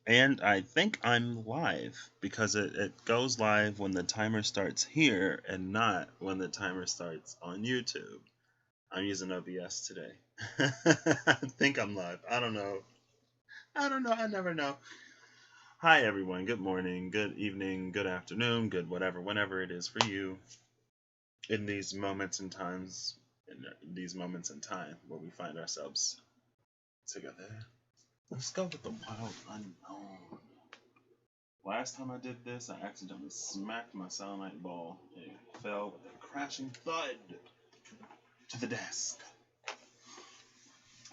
And I think I'm live because it goes live when the timer starts here and not when the timer starts on YouTube. I'm using OBS today. I think I'm live. I don't know. I don't know. I never know. Hi, everyone. Good morning, good evening, good afternoon, good whatever, whenever it is for you in these moments and times, in these moments in time where we find ourselves together. Let's go with the wild unknown. Last time I did this, I accidentally smacked my selenite ball. It fell with a crashing thud to the desk.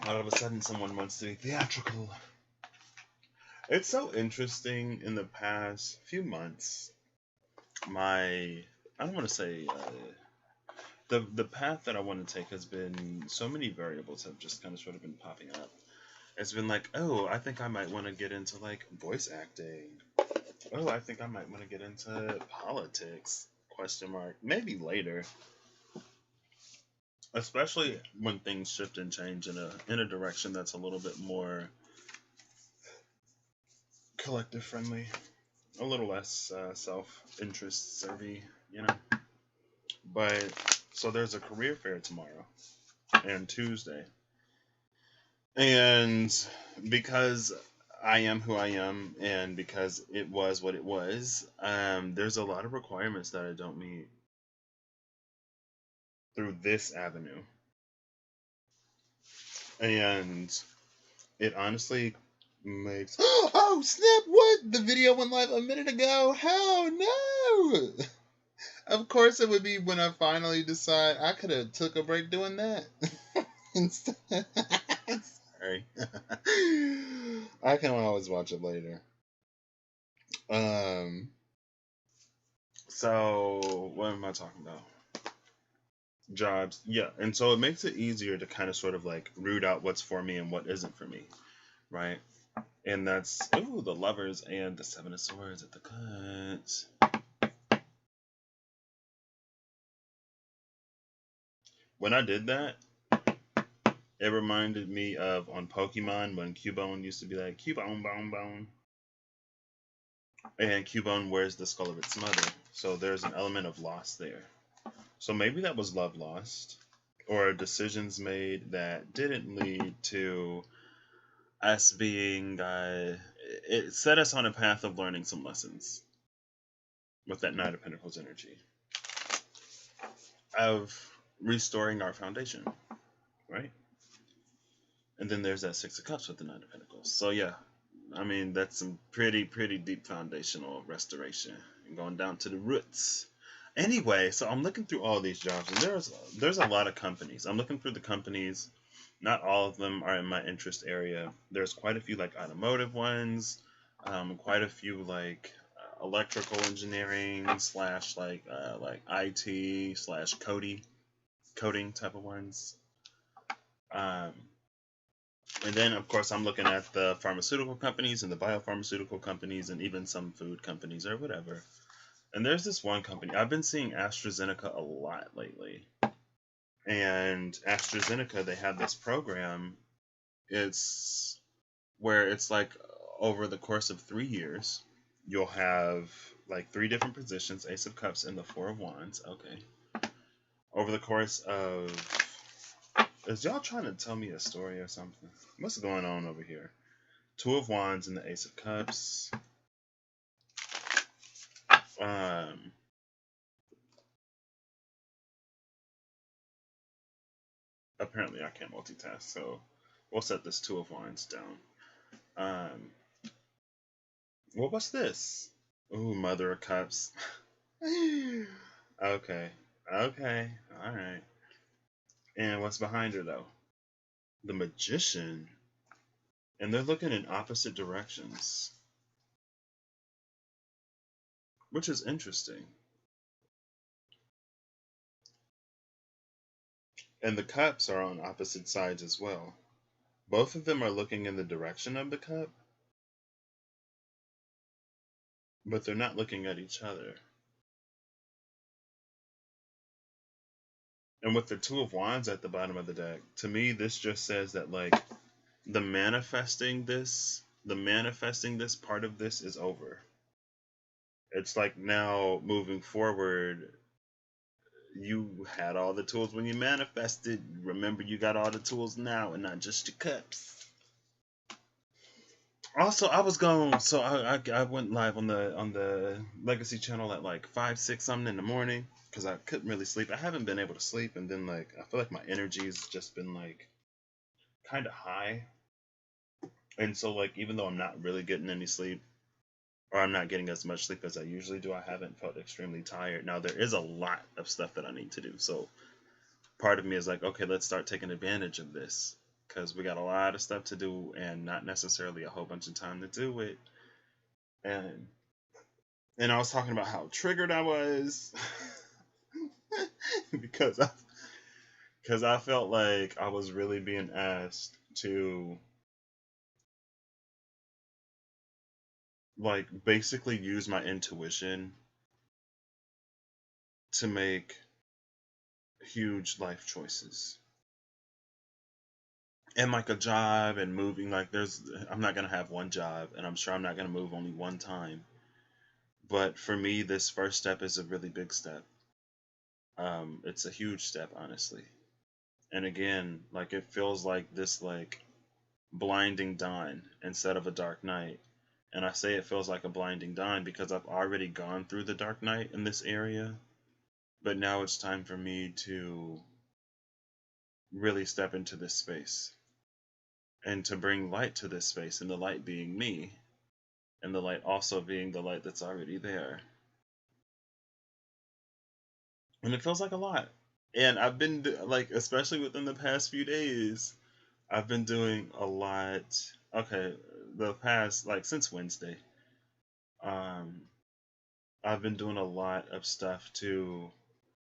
All of a sudden, someone wants to be theatrical. It's so interesting in the past few months. I don't want to say the path that I want to take has been so many variables have just kind of sort of been popping up. It's been like, oh, I think I might want to get into like voice acting. Oh, I think I might want to get into politics. Question mark. Maybe later. Especially when things shift and change in a direction that's a little bit more collective friendly, a little less self interest servy, you know. But so there's a career fair tomorrow and Tuesday, and because I am who I am, and because it was what it was, there's a lot of requirements that I don't meet through this avenue, and it honestly makes oh snap! What the video went live a minute ago? How no! Of course, it would be when I finally decide I could have took a break doing that. Instead, sorry, I can always watch it later. Um, so what am I talking about? Jobs, yeah, and so it makes it easier to kind of sort of like root out what's for me and what isn't for me, right? And that's ooh the lovers and the seven of swords at the cuts. When I did that, it reminded me of on Pokemon when Cubone used to be like Cubone bone bone, and Cubone wears the skull of its mother. So there's an element of loss there. So maybe that was love lost, or decisions made that didn't lead to us being. It set us on a path of learning some lessons with that Knight of Pentacles energy of restoring our foundation, right? And then there's that Six of Cups with the Nine of Pentacles. So yeah, I mean that's some pretty deep foundational restoration and going down to the roots. Anyway, so I'm looking through all these jobs, and there's a lot of companies. I'm looking through the companies. Not all of them are in my interest area. There's quite a few like automotive ones, quite a few like electrical engineering slash like IT slash coding type of ones. Um, And then, of course, I'm looking at the pharmaceutical companies and the biopharmaceutical companies and even some food companies or whatever. And there's this one company. I've been seeing AstraZeneca a lot lately. And AstraZeneca, they have this program. It's where it's like over the course of 3 years, you'll have like three different positions, Ace of Cups and the Four of Wands. Okay. Over the course of is y'all trying to tell me a story or something? What's going on over here? Two of Wands and the Ace of Cups. Um, apparently I can't multitask, so we'll set this Two of Wands down. Um, well, what's this? Ooh, Mother of Cups. Okay, okay, all right. And what's behind her though? The Magician, and they're looking in opposite directions, which is interesting. And the cups are on opposite sides as well. Both of them are looking in the direction of the cup, but they're not looking at each other. And with the Two of Wands at the bottom of the deck, to me, this just says that, like, the manifesting the manifesting this part of this is over. It's like now moving forward, you had all the tools when you manifested. Remember, you got all the tools now and not just your cups. Also, I was going, so I went live on the Legacy channel at like 5, 6 something in the morning because I couldn't really sleep. I haven't been able to sleep, and then like I feel like my energy's just been like kind of high, and so like even though I'm not really getting any sleep, or I'm not getting as much sleep as I usually do, I haven't felt extremely tired. Now there is a lot of stuff that I need to do, so part of me is like, okay, let's start taking advantage of this because we got a lot of stuff to do and not necessarily a whole bunch of time to do it. And I was talking about how triggered I was because I felt like I was really being asked to like basically use my intuition to make huge life choices. And like a job and moving, like I'm not gonna have one job, and I'm sure I'm not gonna move only one time. But for me, this first step is a really big step. It's a huge step, honestly. And again, like it feels like this like blinding dawn instead of a dark night. And I say it feels like a blinding dawn because I've already gone through the dark night in this area. But now it's time for me to really step into this space and to bring light to this space, and the light being me, and the light also being the light that's already there. And it feels like a lot. And I've been like, especially within the past few days, I've been doing a lot. Okay, the past like since Wednesday, um, I've been doing a lot of stuff to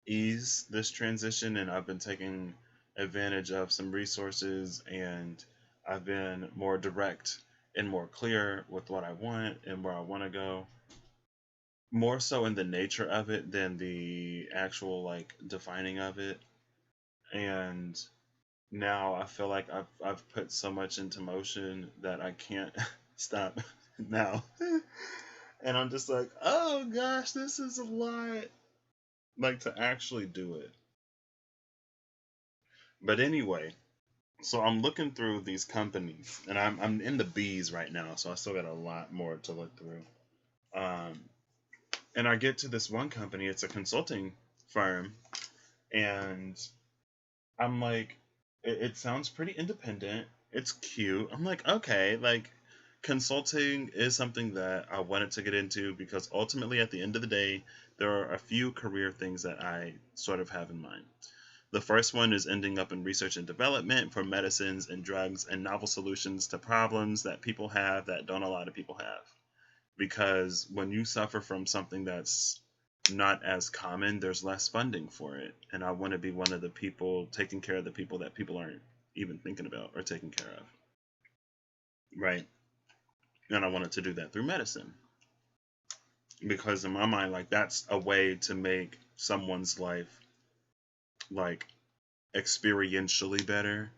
ease this transition, and I've been taking advantage of some resources, and I've been more direct and more clear with what I want and where I want to go. More so in the nature of it than the actual like defining of it. And now I feel like I've put so much into motion that I can't stop now. And I'm just like, oh gosh, this is a lot. Like to actually do it. But anyway, so I'm looking through these companies, and I'm in the B's right now, so I still got a lot more to look through. Um, and I get to this one company. It's a consulting firm, and I'm like, it sounds pretty independent. It's cute. I'm like, okay, like consulting is something that I wanted to get into because ultimately, at the end of the day, there are a few career things that I sort of have in mind. The first one is ending up in research and development for medicines and drugs and novel solutions to problems that people have that don't a lot of people have. Because when you suffer from something that's not as common, there's less funding for it. And I want to be one of the people taking care of the people that people aren't even thinking about or taking care of. Right? And I wanted to do that through medicine. Because in my mind, like that's a way to make someone's life like experientially better.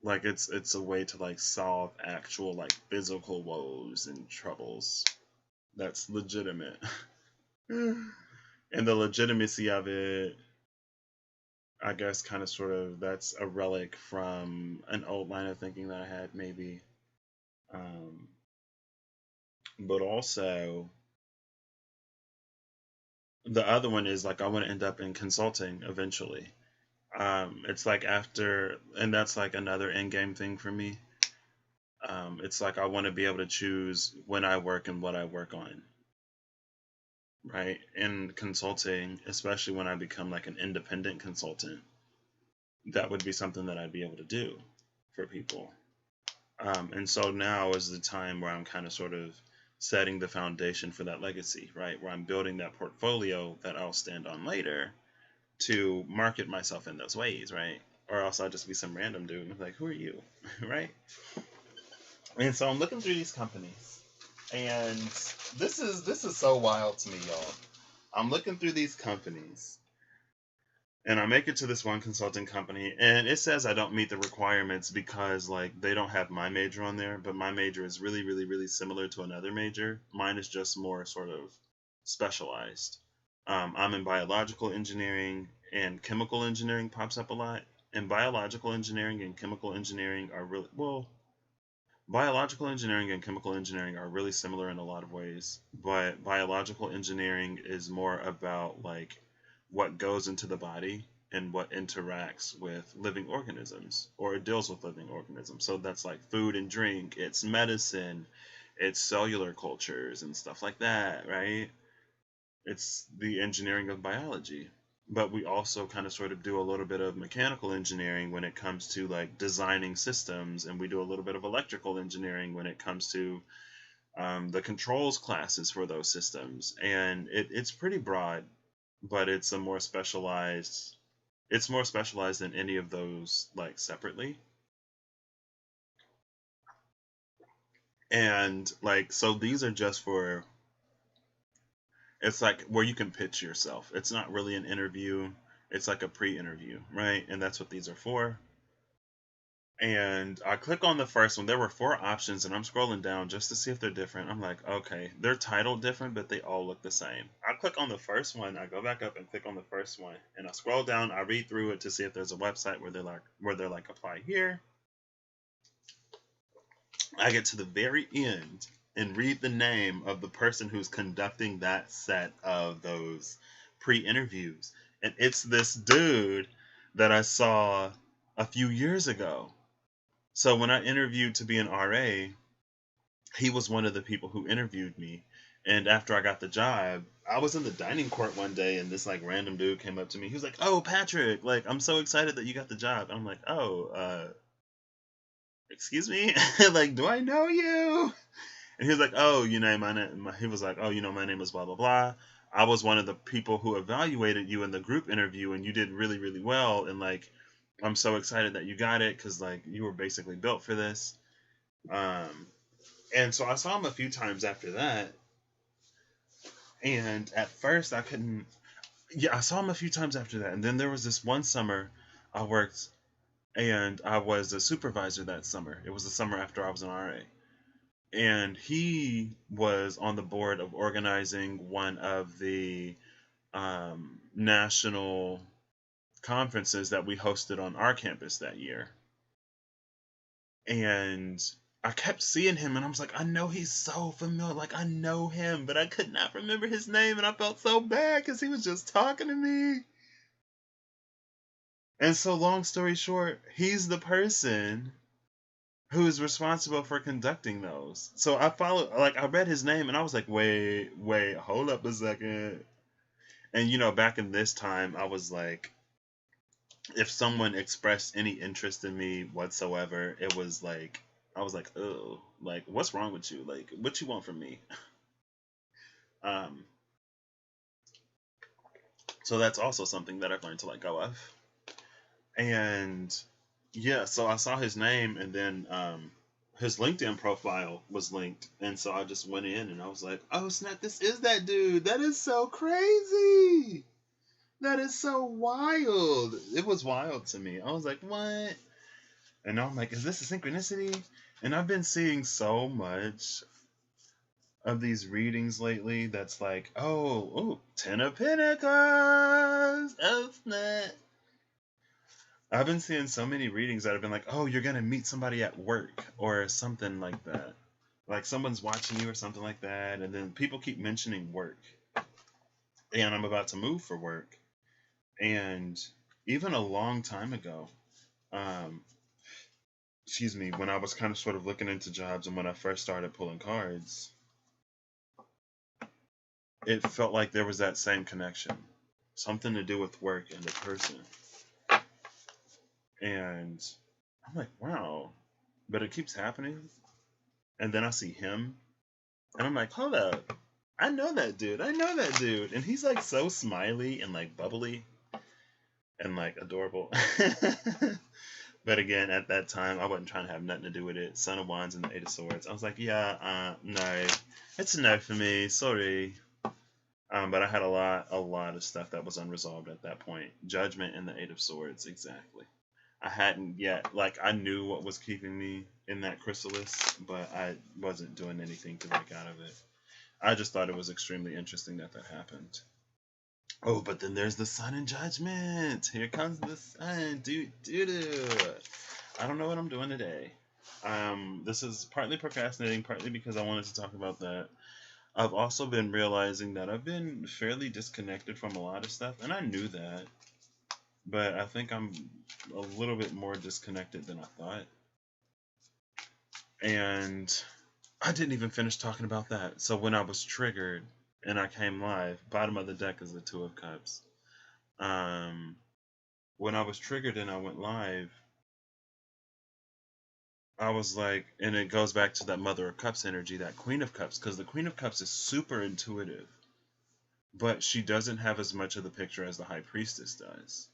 Like it's a way to like solve actual like physical woes and troubles that's legitimate. And the legitimacy of it, I guess, kind of sort of that's a relic from an old line of thinking that I had maybe. um, but also the other one is like I want to end up in consulting eventually. It's like after, and that's like another end game thing for me. It's like I want to be able to choose when I work and what I work on, right? In consulting, especially when I become like an independent consultant, that would be something that I'd be able to do for people. And so now is the time where I'm kind of sort of setting the foundation for that legacy, right? Where I'm building that portfolio that I'll stand on later to market myself in those ways, right? Or else I'll just be some random dude like, who are you, right? And so I'm looking through these companies, and this is so wild to me, y'all. I'm looking through these companies, And I make it to this one consulting company, and it says I don't meet the requirements because like they don't have my major on there, but my major is really, really, really similar to another major. Mine is just more sort of specialized. I'm in biological engineering, and chemical engineering pops up a lot. And biological engineering and chemical engineering are really well. Biological engineering and chemical engineering are really similar in a lot of ways, but biological engineering is more about like what goes into the body and what interacts with living organisms or deals with living organisms. So that's like food and drink, it's medicine, it's cellular cultures and stuff like that, right? It's the engineering of biology. But we also kind of sort of do a little bit of mechanical engineering when it comes to like designing systems, and we do a little bit of electrical engineering when it comes to the controls classes for those systems. And it's pretty broad, but it's a more specialized. It's more specialized than any of those like separately. And like so, these are just for it's like where you can pitch yourself. It's not really an interview. It's like a pre-interview, right? And that's what these are for. And I click on the first one. There were four options, and I'm scrolling down just to see if they're different. I'm like, okay, they're titled different, but they all look the same. I click on the first one. I go back up and click on the first one, and I scroll down. I read through it to see if there's a website where they're like apply here. I get to the very end and read the name of the person who's conducting that set of those pre-interviews, and it's this dude that I saw a few years ago. So when I interviewed to be an RA, he was one of the people who interviewed me. And after I got the job, I was in the dining court one day, and this like random dude came up to me. He was like, "Oh, Patrick, like I'm so excited that you got the job." And I'm like, "Oh, excuse me, like do I know you?" And he was like, "Oh, you know my name." He was like, "Oh, you know my name is blah blah blah. I was one of the people who evaluated you in the group interview, and you did really really well. And like, I'm so excited that you got it because like you were basically built for this." Um, and so I saw him a few times after that, and at first I couldn't. Yeah, I saw him a few times after that, and then there was this one summer I worked, and I was a supervisor that summer. It was the summer after I was an RA, and he was on the board of organizing one of the national conferences that we hosted on our campus that year. And I kept seeing him, and I was like, I know he's so familiar. Like, I know him, but I could not remember his name, and I felt so bad because he was just talking to me. And so, long story short, he's the person who is responsible for conducting those. So I followed, like, I read his name, and I was like, wait, hold up a second. And, back in this time, I was like, if someone expressed any interest in me whatsoever, it was like, I was like, oh, like, what's wrong with you? Like, what you want from me? Um, so that's also something that I've learned to let go of. And yeah, so I saw his name, and then his LinkedIn profile was linked, and so I just went in, and I was like, oh snap, this is that dude. That is so crazy. That is so wild. It was wild to me. I was like, what? And now I'm like, is this a synchronicity? And I've been seeing so much of these readings lately that's like, oh, Ten of Pentacles. Oh, snap. I've been seeing so many readings that have been like, oh, you're going to meet somebody at work or something like that. Like someone's watching you or something like that. And then people keep mentioning work. And I'm about to move for work. And even a long time ago, um, excuse me, when I was kind of sort of looking into jobs and when I first started pulling cards, it felt like there was that same connection. Something to do with work and a person. And I'm like, wow. But it keeps happening. And then I see him. And I'm like, hold up. I know that dude. I know that dude. And he's like so smiley and like bubbly and like adorable. But again, at that time, I wasn't trying to have nothing to do with it. Son of Wands and the Eight of Swords. I was like, yeah, no. It's a no for me. Sorry. But I had a lot of stuff that was unresolved at that point. Judgment and the Eight of Swords, exactly. I hadn't yet, like, I knew what was keeping me in that chrysalis, but I wasn't doing anything to break out of it. I just thought it was extremely interesting that that happened. Oh, but then there's the sun in Judgment. Here comes the sun. Do. I don't know what I'm doing today. This is partly procrastinating, partly because I wanted to talk about that. I've also been realizing that I've been fairly disconnected from a lot of stuff, and I knew that, but I think I'm a little bit more disconnected than I thought. And I didn't even finish talking about that. So when I was triggered and I came live, bottom of the deck is the Two of Cups. When I was triggered and I went live, I was like, and it goes back to that Mother of Cups energy, that Queen of Cups, because the Queen of Cups is super intuitive, but she doesn't have as much of the picture as the High Priestess does.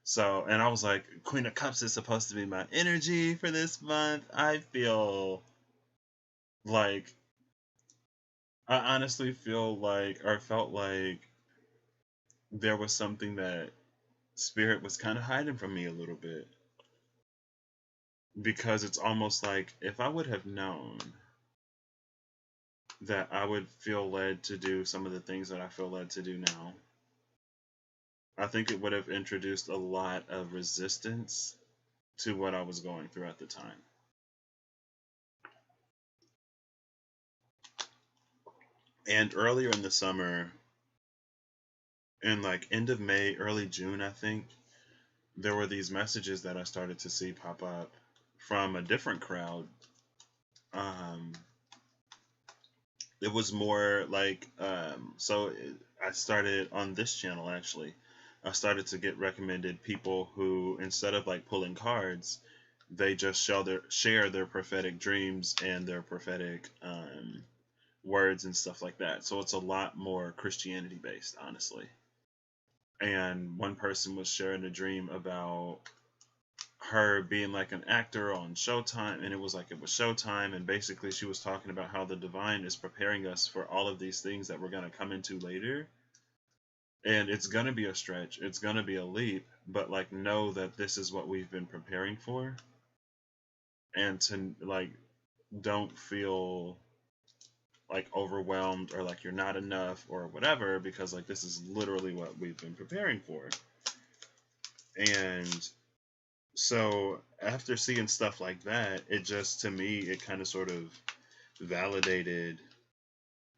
So, and I was like, Queen of Cups is supposed to be my energy for this month. I feel like, I honestly feel like, or felt like there was something that Spirit was kind of hiding from me a little bit. Because it's almost like if I would have known that I would feel led to do some of the things that I feel led to do now, I think it would have introduced a lot of resistance to what I was going through at the time. And earlier in the summer, in like end of May, early June, I think, there were these messages that I started to see pop up from a different crowd. It was more like, I started on this channel actually. I started to get recommended people who, instead of like pulling cards, they just share their prophetic dreams and their prophetic words and stuff like that. So it's a lot more Christianity based, honestly. And one person was sharing a dream about her being like an actor on Showtime, and it was like it was Showtime, and basically she was talking about how the divine is preparing us for all of these things that we're going to come into later. And it's going to be a stretch, it's going to be a leap, but like know that this is what we've been preparing for, and to like don't feel like overwhelmed or like you're not enough or whatever, because like this is literally what we've been preparing for. And so after seeing stuff like that, it just, to me, it kind of sort of validated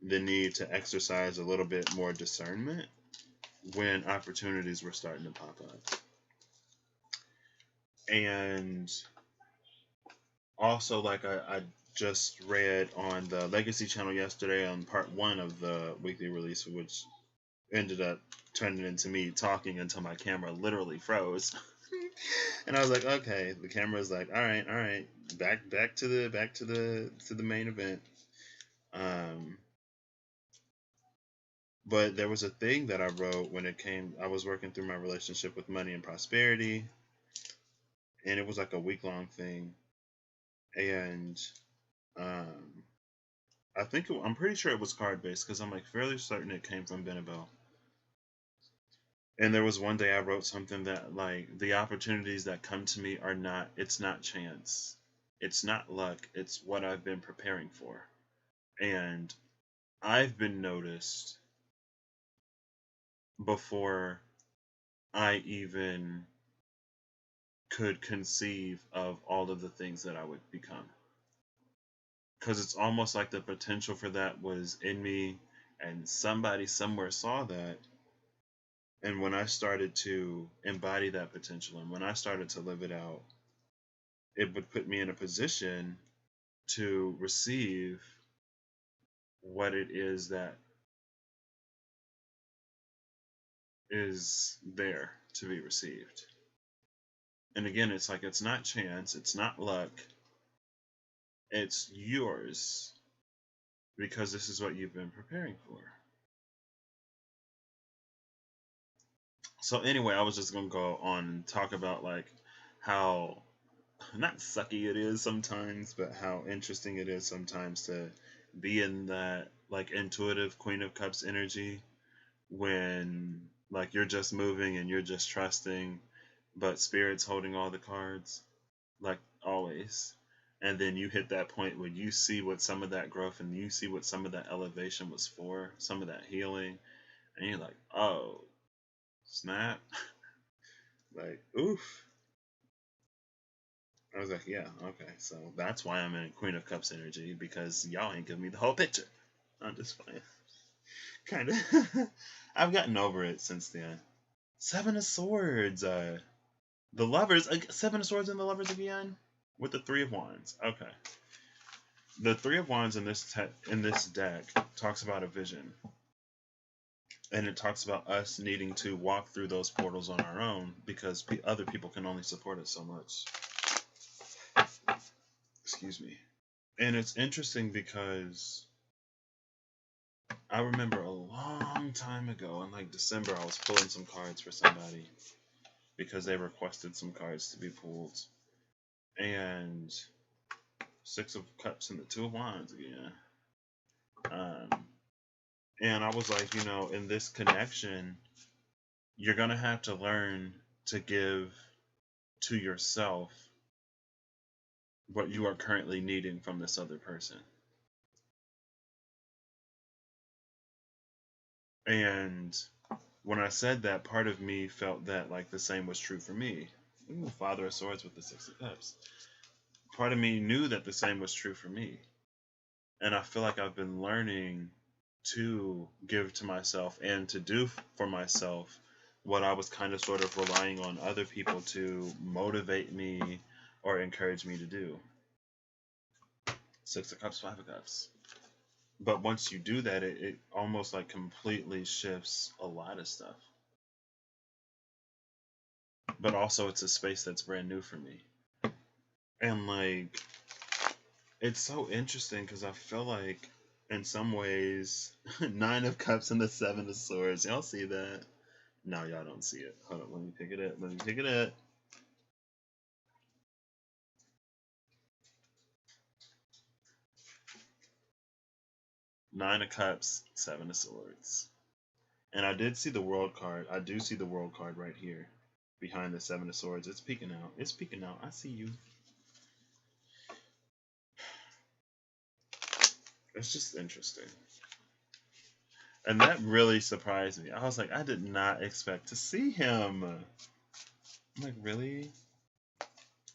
the need to exercise a little bit more discernment when opportunities were starting to pop up. And also, like I just read on the Legacy channel yesterday on part 1 of the weekly release, which ended up turning into me talking until my camera literally froze. And I was like, okay, the camera's like, all right, back to the main event. But there was a thing that I wrote when I was working through my relationship with money and prosperity, and it was like a week-long thing. And I'm pretty sure it was card-based, because I'm like fairly certain it came from Benabel. And there was one day I wrote something that like, the opportunities that come to me it's not chance, it's not luck, it's what I've been preparing for. And I've been noticed before I even could conceive of all of the things that I would become. Because it's almost like the potential for that was in me, and somebody somewhere saw that. And when I started to embody that potential and when I started to live it out, it would put me in a position to receive what it is that is there to be received. And again, it's like, it's not chance, it's not luck, it's yours, because this is what you've been preparing for. So anyway, I was just gonna go on and talk about like how not sucky it is sometimes, but how interesting it is sometimes to be in that like intuitive Queen of Cups energy, when like you're just moving and you're just trusting, but spirit's holding all the cards, like always. And then you hit that point where you see what some of that growth and you see what some of that elevation was for, some of that healing, and you're like, oh, snap. Like, oof. I was like, yeah, okay. So that's why I'm in Queen of Cups energy, because y'all ain't giving me the whole picture. I'm just playing. Kind of. I've gotten over it since then. Seven of Swords. The Lovers. Seven of Swords and the Lovers again? With the Three of Wands. Okay. The Three of Wands in this deck talks about a vision. And it talks about us needing to walk through those portals on our own because other people can only support us so much. Excuse me. And it's interesting because I remember a long time ago in like December, I was pulling some cards for somebody because they requested some cards to be pulled. And Six of Cups and the Two of Wands again. And I was like, in this connection, you're going to have to learn to give to yourself what you are currently needing from this other person. And when I said that, part of me felt that like the same was true for me. Ooh, Father of Swords with the Six of Cups. Part of me knew that the same was true for me. And I feel like I've been learning to give to myself and to do for myself what I was kind of sort of relying on other people to motivate me or encourage me to do. Six of Cups, Five of Cups. But once you do that, it almost like completely shifts a lot of stuff. But also it's a space that's brand new for me. And like, it's so interesting because I feel like in some ways, Nine of Cups and the Seven of Swords. Y'all see that? No, y'all don't see it. Hold on, let me pick it up. Nine of Cups, Seven of Swords. And I did see the World card. I do see the World card right here behind the Seven of Swords. It's peeking out. I see you. It's just interesting. And that really surprised me. I was like, I did not expect to see him. I'm like, really?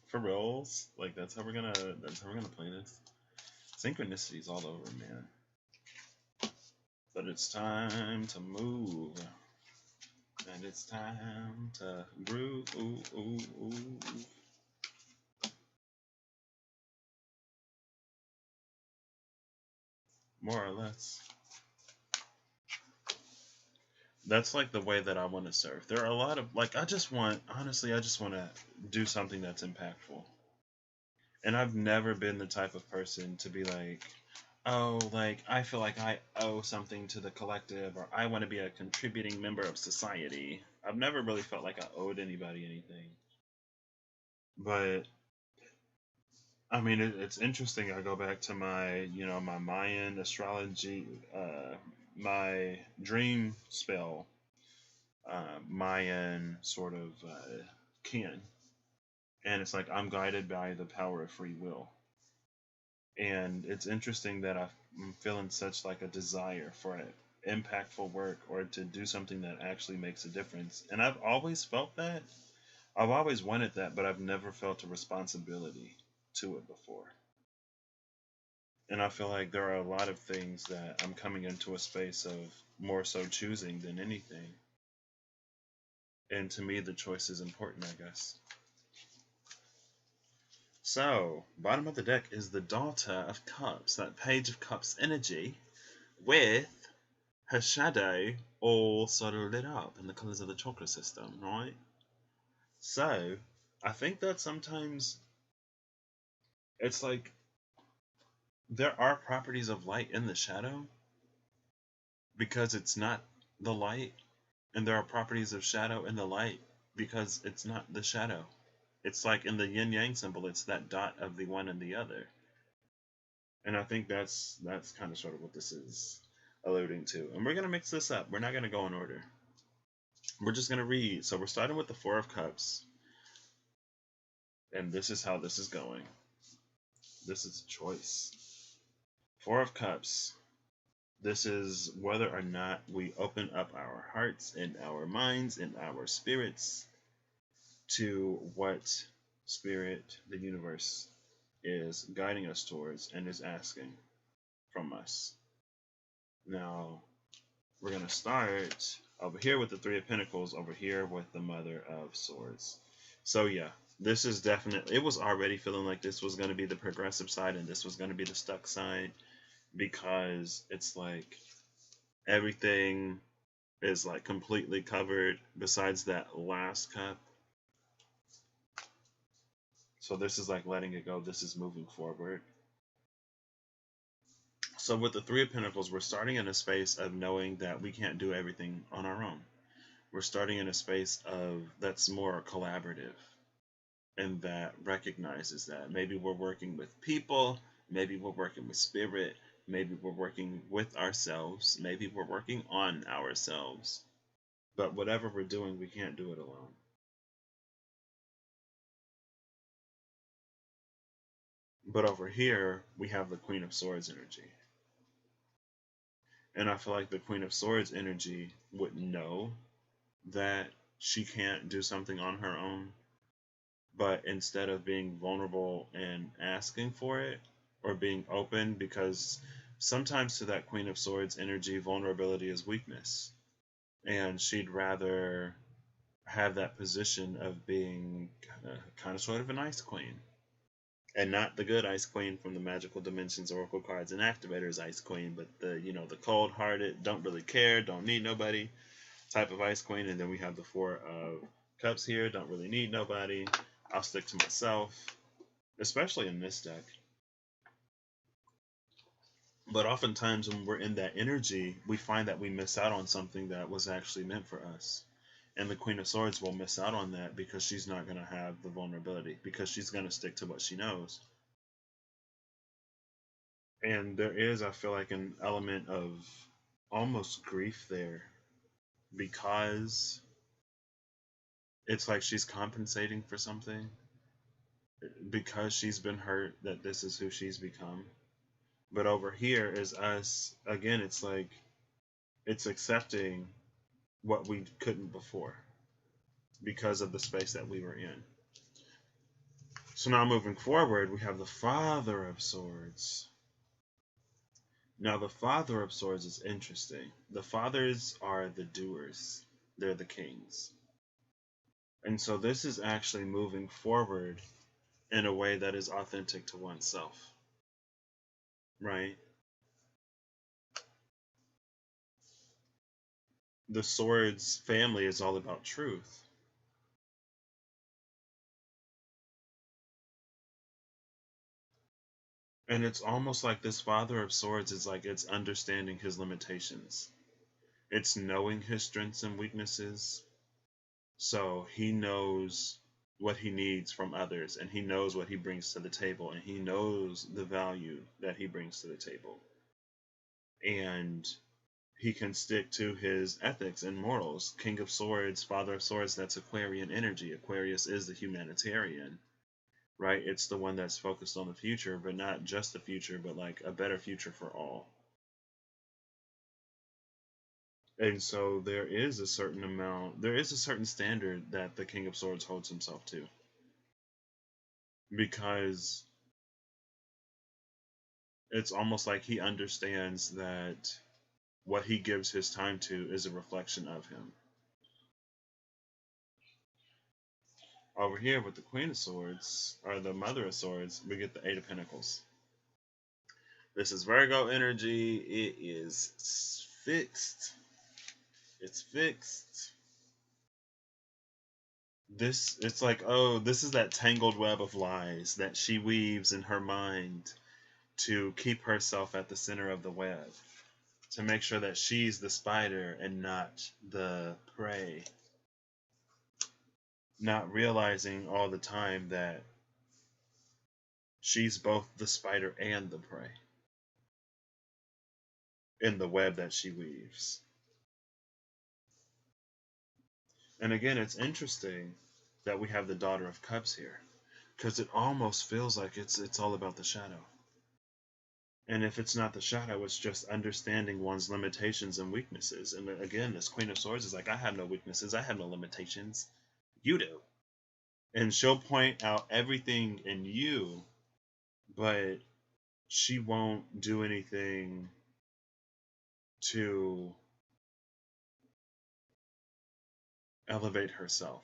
For reals? Like that's how we're gonna play this. Synchronicities all over, man. But it's time to move. And it's time to groove. Ooh, ooh, ooh. More or less. That's like the way that I want to serve. There are a lot of like I just want to do something that's impactful. And I've never been the type of person to be like, oh, like I feel like I owe something to the collective or I want to be a contributing member of society. I've never really felt like I owed anybody anything. But I mean, it's interesting. I go back to my, my Mayan astrology, my dream spell, Mayan sort of kin. And it's like I'm guided by the power of free will. And it's interesting that I'm feeling such like a desire for it, impactful work or to do something that actually makes a difference. And I've always felt that. I've always wanted that, but I've never felt a responsibility to it before. And I feel like there are a lot of things that I'm coming into a space of more so choosing than anything. And to me, the choice is important, I guess. So, bottom of the deck is the Daughter of Cups, that Page of Cups energy, with her shadow all sort of lit up in the colours of the chakra system, right? So, I think that sometimes it's like there are properties of light in the shadow because it's not the light, and there are properties of shadow in the light because it's not the shadow. It's like in the yin yang symbol, it's that dot of the one and the other. And I think that's kind of sort of what this is. alluding to. And we're going to mix this up. We're not going to go in order. We're just going to read. So we're starting with the Four of Cups. And this is how this is going. This is a choice. Four of Cups. This is whether or not we open up our hearts and our minds and our spirits to what spirit the universe is guiding us towards and is asking from us. Now, we're going to start over here with the Three of Pentacles, over here with the Mother of Swords. So yeah, this is definitely, it was already feeling like this was going to be the progressive side and this was going to be the stuck side, because it's like everything is like completely covered besides that last cup. So this is like letting it go. This is moving forward. So with the Three of Pentacles, we're starting in a space of knowing that we can't do everything on our own. We're starting in a space of that's more collaborative and that recognizes that maybe we're working with people, maybe we're working with spirit, maybe we're working with ourselves, maybe we're working on ourselves. But whatever we're doing, we can't do it alone. But over here, we have the Queen of Swords energy. And I feel like the Queen of Swords energy would know that she can't do something on her own. But instead of being vulnerable and asking for it or being open, because sometimes to that Queen of Swords energy, vulnerability is weakness. And she'd rather have that position of being kind of sort of an ice queen. And not the good Ice Queen from the Magical Dimensions Oracle Cards and Activators Ice Queen, but the, you know, the cold-hearted, don't really care, don't need nobody type of Ice Queen. And then we have the Four of Cups here, don't really need nobody, I'll stick to myself, especially in this deck. But oftentimes when we're in that energy, we find that we miss out on something that was actually meant for us. And the Queen of Swords will miss out on that because she's not going to have the vulnerability, because she's going to stick to what she knows. And there is, I feel like, an element of almost grief there, because it's like she's compensating for something, because she's been hurt that this is who she's become. But over here is us, again, it's like it's accepting what we couldn't before because of the space that we were in. So now moving forward, we have the Father of Swords. Now the Father of Swords is interesting. The fathers are the doers. They're the kings. And so this is actually moving forward in a way that is authentic to oneself. Right? The Swords family is all about truth. And it's almost like this Father of Swords is like it's understanding his limitations. It's knowing his strengths and weaknesses. So he knows what he needs from others, and he knows what he brings to the table, and he knows the value that he brings to the table. And he can stick to his ethics and morals. King of Swords, Father of Swords, that's Aquarian energy. Aquarius is the humanitarian, right? It's the one that's focused on the future, but not just the future, but like a better future for all. And so there is a certain amount, there is a certain standard that the King of Swords holds himself to. Because it's almost like he understands that what he gives his time to is a reflection of him. Over here with the Queen of Swords, or the Mother of Swords, we get the Eight of Pentacles. This is Virgo energy. It is fixed. It's fixed. It's like, oh, this is that tangled web of lies that she weaves in her mind to keep herself at the center of the web, to make sure that she's the spider and not the prey. Not realizing all the time that she's both the spider and the prey. in the web that she weaves. And again, it's interesting that we have the Daughter of Cups here, because it almost feels like it's all about the shadow. And if it's not the shadow, it's just understanding one's limitations and weaknesses. And again, this Queen of Swords is like, I have no weaknesses, I have no limitations. You do. And she'll point out everything in you, but she won't do anything to elevate herself.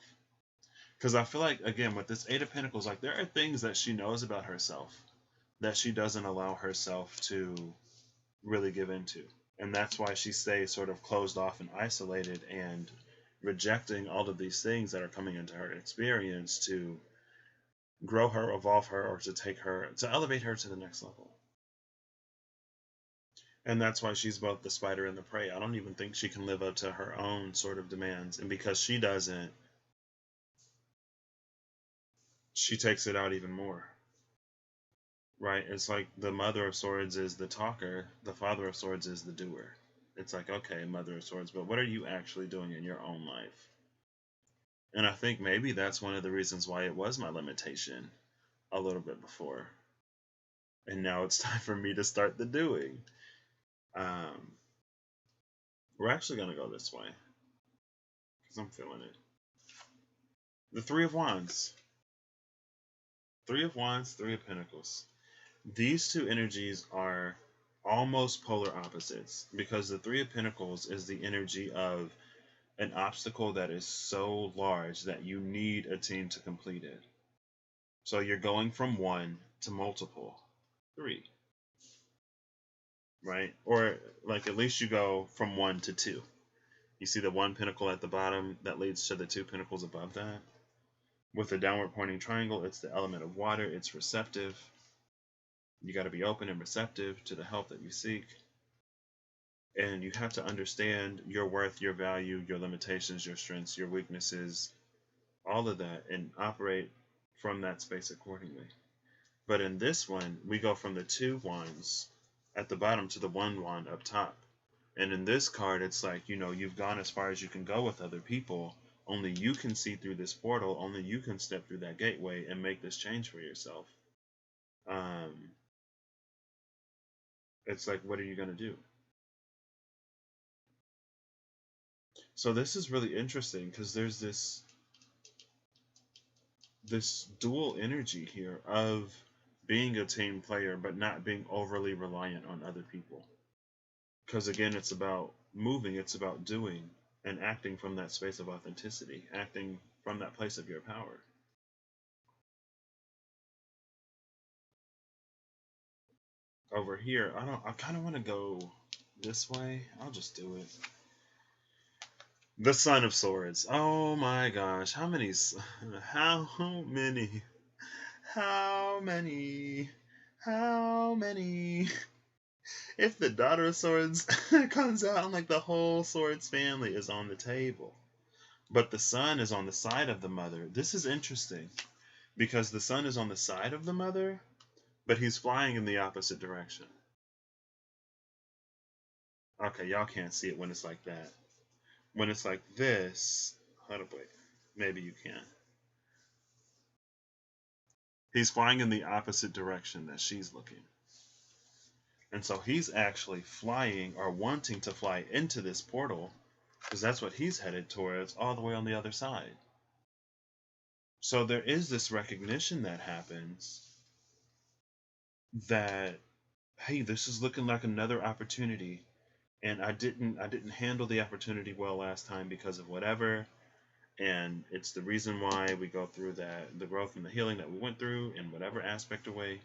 Because I feel like, again, with this Eight of Pentacles, like there are things that she knows about herself that she doesn't allow herself to really give into. And that's why she stays sort of closed off and isolated and rejecting all of these things that are coming into her experience to grow her, evolve her, or to take her, to elevate her to the next level. And that's why she's both the spider and the prey. I don't even think she can live up to her own sort of demands. And because she doesn't, she takes it out even more. Right? It's like the Mother of Swords is the talker, the Father of Swords is the doer. It's like, okay, Mother of Swords, but what are you actually doing in your own life? And I think maybe that's one of the reasons why it was my limitation a little bit before. And now it's time for me to start the doing. We're actually going to go this way because I'm feeling it. The Three of Wands. Three of Wands, Three of Pentacles. These two energies are almost polar opposites because the Three of Pentacles is the energy of an obstacle that is so large that you need a team to complete it. So you're going from one to multiple, three, right? Or like at least you go from one to two. You see the one pentacle at the bottom that leads to the two pentacles above that. With the downward pointing triangle, it's the element of water. It's receptive. You got to be open and receptive to the help that you seek. And you have to understand your worth, your value, your limitations, your strengths, your weaknesses, all of that, and operate from that space accordingly. But in this one, we go from the two wands at the bottom to the one wand up top. And in this card, it's like, you know, you've gone as far as you can go with other people. Only you can see through this portal. Only you can step through that gateway and make this change for yourself. It's like, what are you going to do? So this is really interesting because there's this dual energy here of being a team player but not being overly reliant on other people. Because again, it's about moving, it's about doing and acting from that space of authenticity, acting from that place of your power. Over here, I kind of want to go this way. I'll just do it. The Son of Swords. Oh my gosh, how many? If the Daughter of Swords comes out, I'm like the whole Swords family is on the table. But the Sun is on the side of the Mother. This is interesting because the Sun is on the side of the Mother, but he's flying in the opposite direction. Okay, y'all can't see it when it's like that. When it's like this, hold up, wait. Maybe you can. He's flying in the opposite direction that she's looking. And so he's actually flying or wanting to fly into this portal because that's what he's headed towards all the way on the other side. So there is this recognition that happens that, hey, this is looking like another opportunity. And I didn't handle the opportunity well last time because of whatever. And it's the reason why we go through that, the growth and the healing that we went through in whatever aspect of way.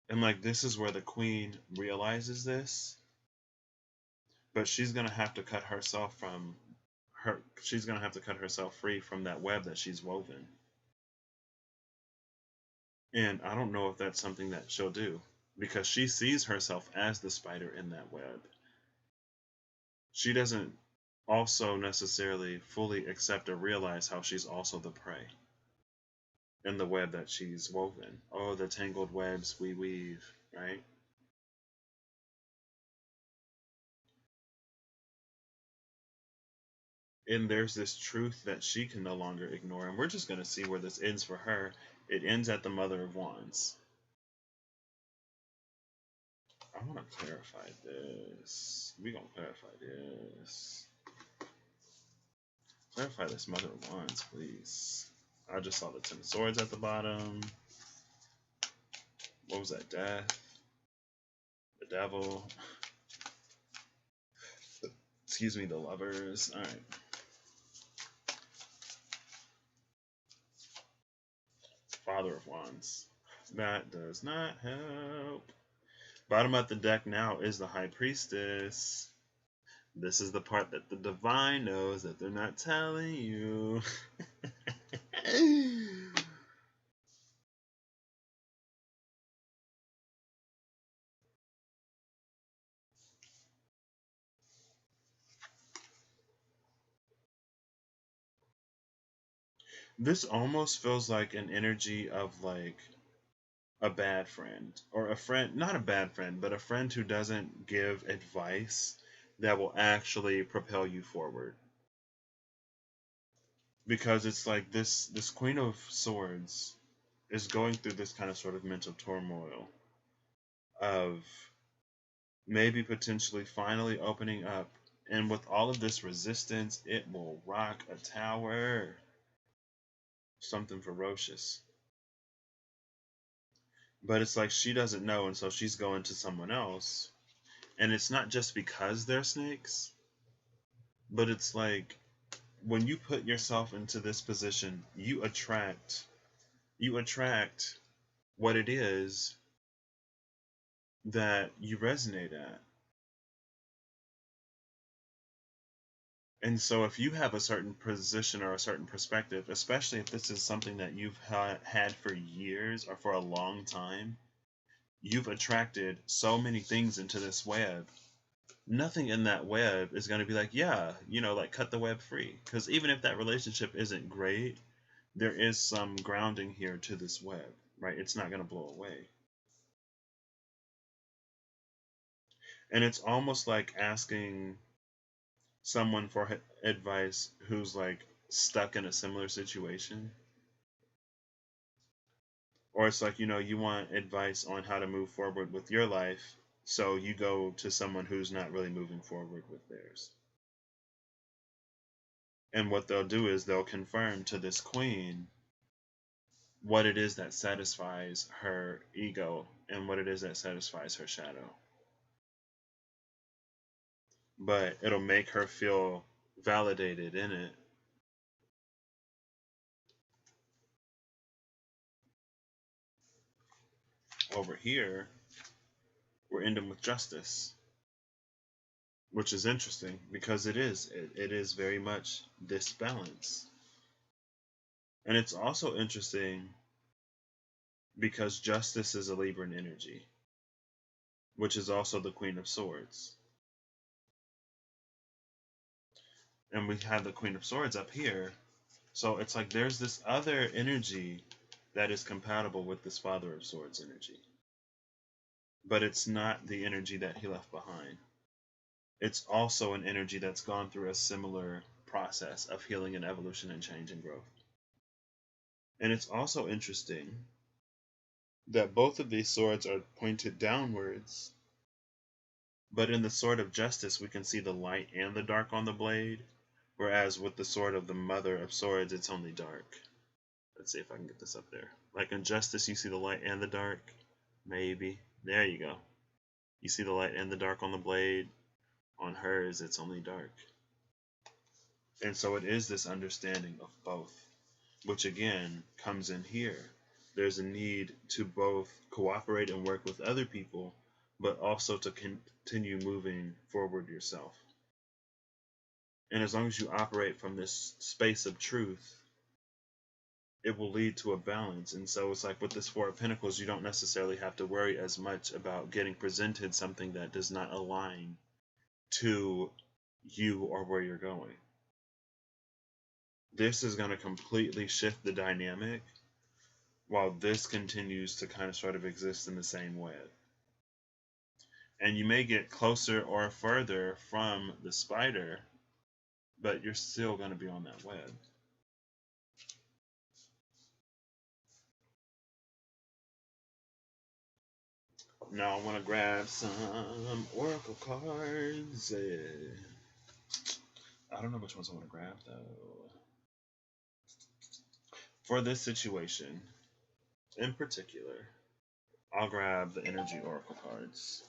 And like, this is where the Queen realizes this, but she's going to have to cut herself from she's going to have to cut herself free from that web that she's woven. And I don't know if that's something that she'll do because she sees herself as the spider in that web. She doesn't also necessarily fully accept or realize how she's also the prey in the web that she's woven. Oh, the tangled webs we weave, right? And there's this truth that she can no longer ignore. And we're just going to see where this ends for her. It ends at the Mother of Wands. I want to clarify this. We're going to clarify this. Clarify this Mother of Wands, please. I just saw the Ten of Swords at the bottom. What was that? Death. The Devil. Excuse me, the Lovers. Alright. Father of Wands. That does not help. Bottom of the deck now is the High Priestess. This is the part that the divine knows that they're not telling you. This almost feels like an energy of like a bad friend, or a friend, not a bad friend, but a friend who doesn't give advice that will actually propel you forward. Because it's like this Queen of Swords is going through this kind of sort of mental turmoil of maybe potentially finally opening up, and with all of this resistance, it will rock a tower. Something ferocious. But it's like she doesn't know, and so she's going to someone else. And it's not just because they're snakes, but it's like when you put yourself into this position, you attract what it is that you resonate at. And so if you have a certain position or a certain perspective, especially if this is something that you've had for years or for a long time, you've attracted so many things into this web. Nothing in that web is going to be like, yeah, like cut the web free. Because even if that relationship isn't great, there is some grounding here to this web, right? It's not going to blow away. And it's almost like asking someone for advice who's like stuck in a similar situation. Or it's like, you want advice on how to move forward with your life, so you go to someone who's not really moving forward with theirs. And what they'll do is they'll confirm to this queen what it is that satisfies her ego and what it is that satisfies her shadow. But it'll make her feel validated in it. Over here, we're ending with Justice, which is interesting because it is very much this balance. And it's also interesting because Justice is a Libran energy, which is also the Queen of Swords. And we have the Queen of Swords up here. So it's like there's this other energy that is compatible with this Father of Swords energy. But it's not the energy that he left behind. It's also an energy that's gone through a similar process of healing and evolution and change and growth. And it's also interesting that both of these swords are pointed downwards, but in the Sword of Justice we can see the light and the dark on the blade, whereas with the Sword of the Mother of Swords it's only dark. Let's see if I can get this up there. Like in Justice you see the light and the dark. Maybe. There you go. You see the light and the dark on the blade. On hers it's only dark. And so it is this understanding of both, which again comes in here. There's a need to both cooperate and work with other people, but also to continue moving forward yourself. And as long as you operate from this space of truth, it will lead to a balance. And so it's like with this Four of Pentacles, you don't necessarily have to worry as much about getting presented something that does not align to you or where you're going. This is going to completely shift the dynamic while this continues to kind of sort of exist in the same web. And you may get closer or further from the spider but you're still going to be on that web. Now I want to grab some oracle cards. I don't know which ones I want to grab though. For this situation in particular, I'll grab the energy oracle cards.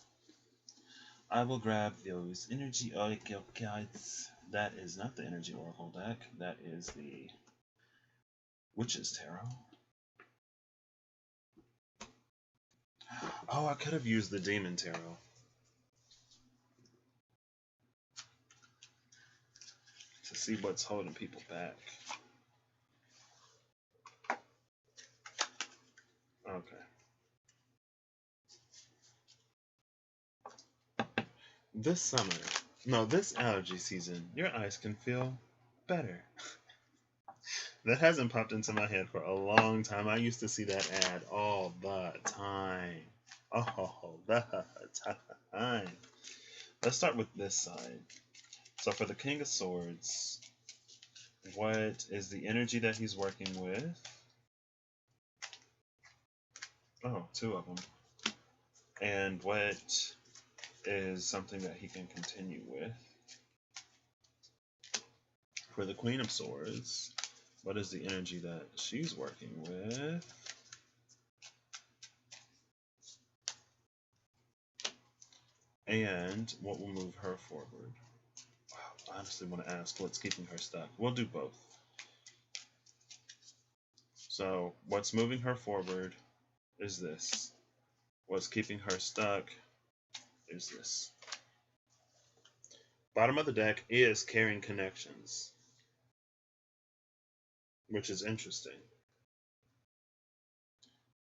I will grab those energy oracle cards. That is not the energy oracle deck. That is the Witch's Tarot. Oh, I could have used the Demon Tarot. To see what's holding people back. Okay. This summer, no, this allergy season, your eyes can feel better. That hasn't popped into my head for a long time. I used to see that ad all the time. All the time. Let's start with this side. So for the King of Swords, what is the energy that he's working with? Oh, two of them. And what is something that he can continue with? For the Queen of Swords, what is the energy that she's working with? And what will move her forward? Wow, I honestly want to ask what's keeping her stuck. We'll do both. So what's moving her forward is this. What's keeping her stuck is this. Bottom of the deck is carrying connections, which is interesting.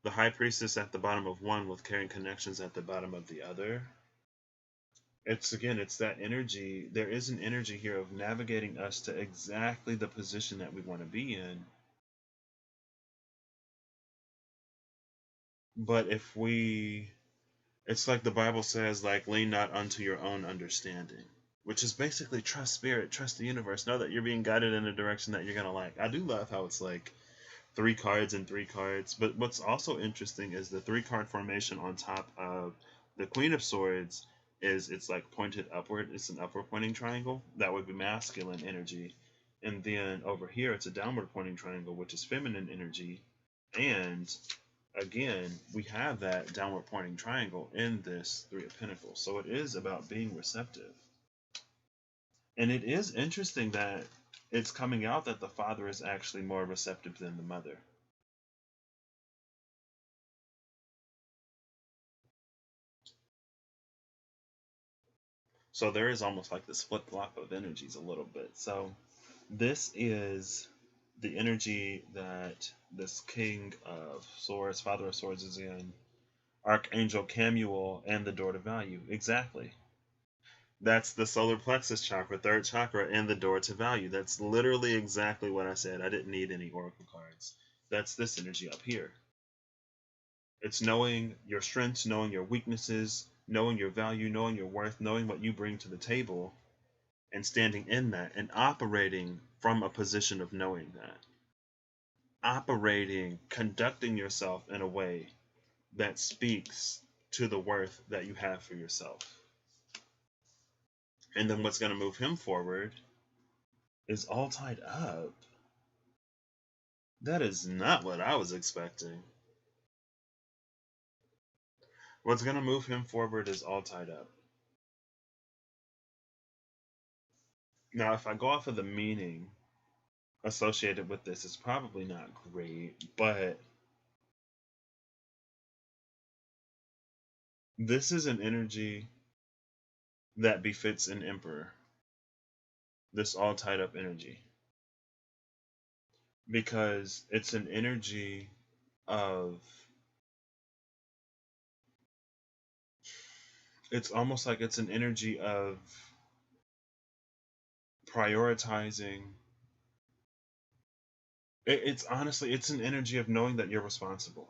The High Priestess at the bottom of one with carrying connections at the bottom of the other. It's that energy. There is an energy here of navigating us to exactly the position that we want to be in. But if it's like the Bible says, like, lean not unto your own understanding, which is basically trust spirit, trust the universe, know that you're being guided in a direction that you're going to like. I do love how it's like 3 cards and 3 cards. But what's also interesting is the 3-card formation on top of the Queen of Swords it's like pointed upward. It's an upward pointing triangle. That would be masculine energy. And then over here, it's a downward pointing triangle, which is feminine energy. And again, we have that downward pointing triangle in this 3 of Pentacles. So it is about being receptive. And it is interesting that it's coming out that the father is actually more receptive than the mother. So there is almost like this flip-flop of energies a little bit. So this is the energy that this King of Swords, Father of Swords is in. Archangel Camuel and the Door to Value. Exactly. That's the solar plexus chakra, 3rd chakra, and the door to value. That's literally exactly what I said. I didn't need any oracle cards. That's this energy up here. It's knowing your strengths, knowing your weaknesses, knowing your value, knowing your worth, knowing what you bring to the table, and standing in that and operating from a position of knowing that. Operating, conducting yourself in a way that speaks to the worth that you have for yourself. And then what's going to move him forward is all tied up. That is not what I was expecting. What's going to move him forward is all tied up. Now, if I go off of the meaning associated with this, it's probably not great, but this is an energy that befits an emperor. This all tied up energy. Because it's an energy of, it's almost like it's an energy of prioritizing. It's honestly, it's an energy of knowing that you're responsible.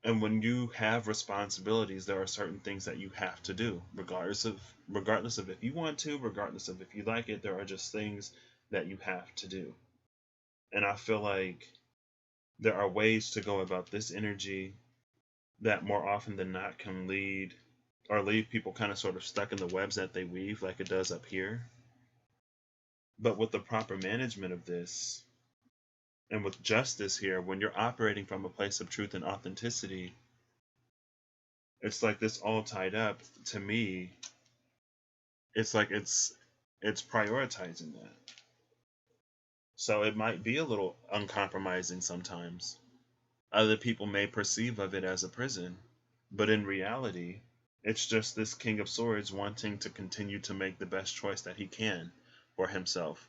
And when you have responsibilities, there are certain things that you have to do, regardless of if you want to, regardless of if you like it. There are just things that you have to do. And I feel like there are ways to go about this energy that more often than not can lead or leave people kind of sort of stuck in the webs that they weave, like it does up here. But with the proper management of this and with justice here, when you're operating from a place of truth and authenticity, it's like this all tied up. To me, it's like it's prioritizing that. So it might be a little uncompromising sometimes. Other people may perceive of it as a prison, but in reality, it's just this King of Swords wanting to continue to make the best choice that he can for himself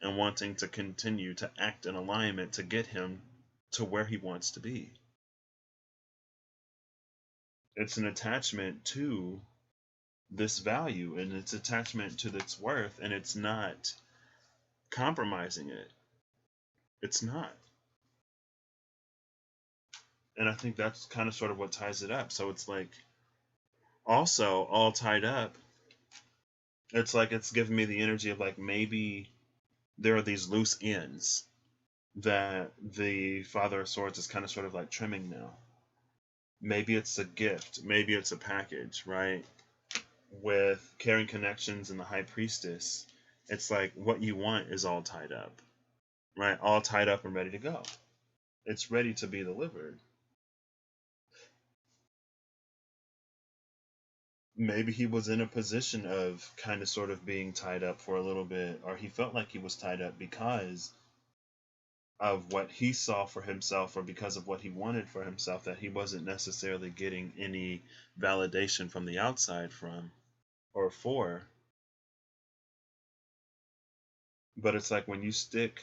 and wanting to continue to act in alignment to get him to where he wants to be. It's an attachment to this value and its attachment to its worth, and it's not compromising it. It's not. And I think that's kind of sort of what ties it up. So it's like also all tied up. It's like it's giving me the energy of like maybe there are these loose ends that the Father of Swords is kind of sort of like trimming now. Maybe it's a gift, maybe it's a package, right? With Caring Connections and the High Priestess, it's like what you want is all tied up, right? All tied up and ready to go. It's ready to be delivered. Maybe he was in a position of kind of sort of being tied up for a little bit, or he felt like he was tied up because of what he saw for himself or because of what he wanted for himself that he wasn't necessarily getting any validation from the outside from or for. But it's like when you stick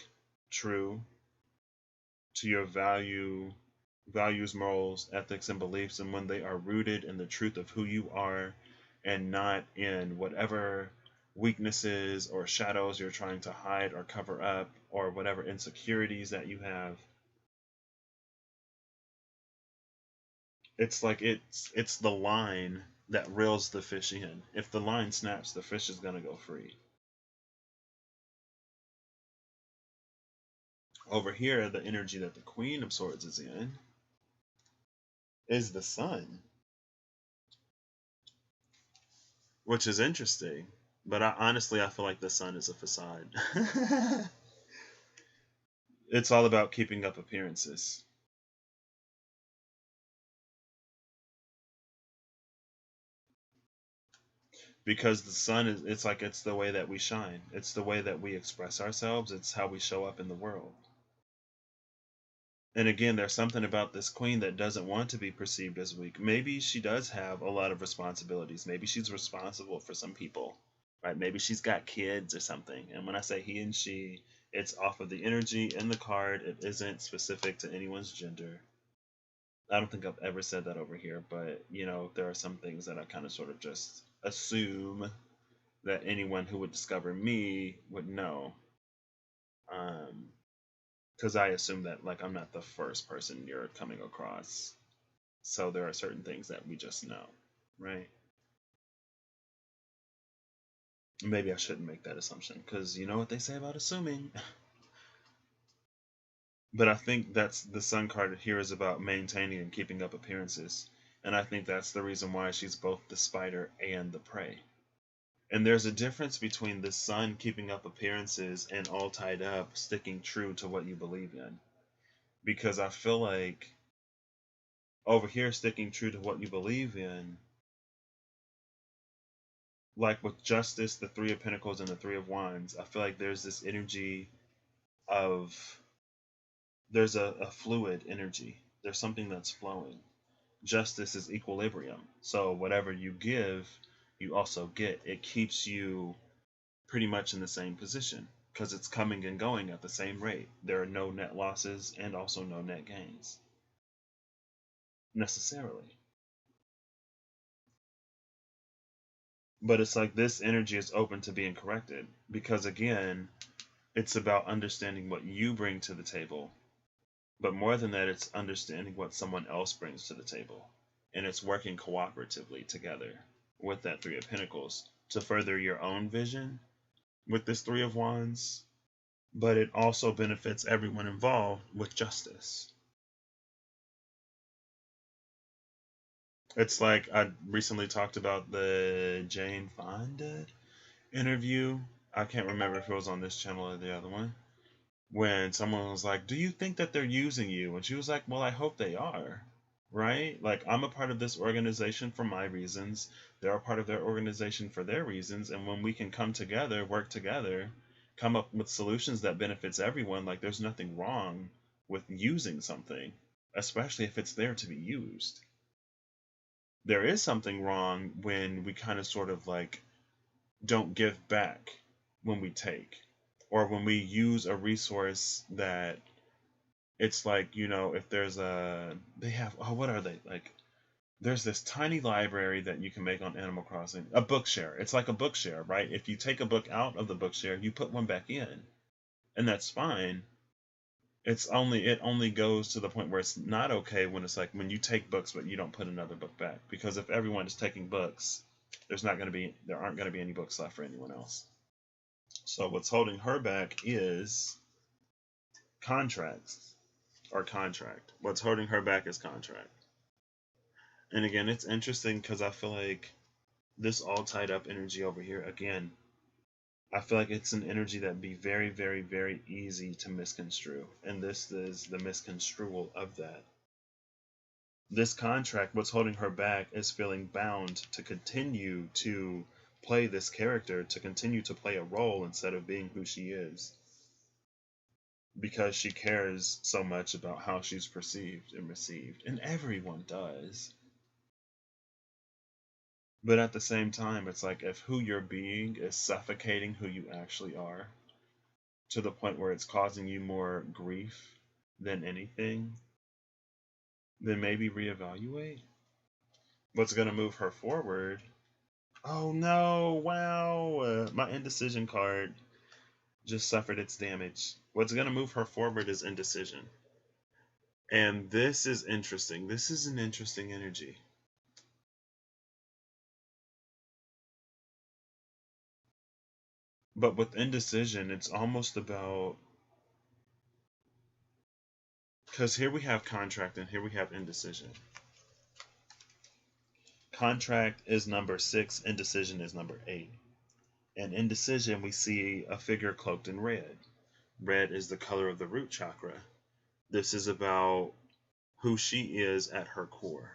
true to your values, morals, ethics, and beliefs, and when they are rooted in the truth of who you are and not in whatever weaknesses or shadows you're trying to hide or cover up or whatever insecurities that you have, it's like it's the line that reels the fish in. If the line snaps, the fish is going to go free. Over here, the energy that the Queen of Swords is in is the Sun, which is interesting. But honestly, I feel like the Sun is a facade. It's all about keeping up appearances. Because the sun is, it's like it's the way that we shine. It's the way that we express ourselves. It's how we show up in the world. And again, there's something about this queen that doesn't want to be perceived as weak. Maybe she does have a lot of responsibilities. Maybe she's responsible for some people, right? Maybe she's got kids or something. And when I say he and she, it's off of the energy in the card. It isn't specific to anyone's gender. I don't think I've ever said that over here, but you know, there are some things that I kind of sort of just assume that anyone who would discover me would know. Because I assume that like I'm not the first person you're coming across. So there are certain things that we just know, right? Maybe I shouldn't make that assumption because you know what they say about assuming. But I think that's the Sun card here is about maintaining and keeping up appearances. And I think that's the reason why she's both the spider and the prey. And there's a difference between the Sun keeping up appearances and all tied up, sticking true to what you believe in. Because I feel like over here, sticking true to what you believe in, like with Justice, the Three of Pentacles, and the Three of Wands, I feel like there's this energy of, there's a fluid energy. There's something that's flowing. Justice is equilibrium. So whatever you give, you also get. It keeps you pretty much in the same position because it's coming and going at the same rate. There are no net losses and also no net gains necessarily. But it's like this energy is open to being corrected because again, it's about understanding what you bring to the table But more than that, it's understanding what someone else brings to the table. And it's working cooperatively together with that Three of Pentacles to further your own vision with this Three of Wands. But it also benefits everyone involved with justice. It's like I recently talked about the Jane Fonda interview. I can't remember if it was on this channel or the other one. When someone was like, "Do you think that they're using you?" And she was like, "Well, I hope they are." Right? Like, I'm a part of this organization for my reasons. They're a part of their organization for their reasons. And when we can come together, work together, come up with solutions that benefits everyone, like, there's nothing wrong with using something, especially if it's there to be used. There is something wrong when we kind of sort of like don't give back when we take, or when we use a resource that it's like, if there's they have, oh, what are they? Like, there's this tiny library that you can make on Animal Crossing, a Bookshare. It's like a Bookshare, right? If you take a book out of the Bookshare, you put one back in, and that's fine. It only goes to the point where it's not okay when it's like when you take books but you don't put another book back, because if everyone is taking books, there aren't going to be any books left for anyone else. So what's holding her back is contracts or contract. What's holding her back is contract. And again, it's interesting because I feel like this all tied up energy over here, again, I feel like it's an energy that'd be very, very, very easy to misconstrue. And this is the misconstrual of that. This contract, what's holding her back is feeling bound to continue to play this character, to continue to play a role instead of being who she is, because she cares so much about how she's perceived and received, and everyone does. But at the same time, it's like if who you're being is suffocating who you actually are, to the point where it's causing you more grief than anything, then maybe reevaluate. What's going to move her forward? Oh no, wow. My indecision card just suffered its damage. What's going to move her forward is indecision. And this is interesting. This is an interesting energy. But with indecision, it's almost about, because here we have contract and here we have indecision. Contract is number 6, indecision is number 8. And indecision, we see a figure cloaked in red. Red is the color of the root chakra. This is about who she is at her core.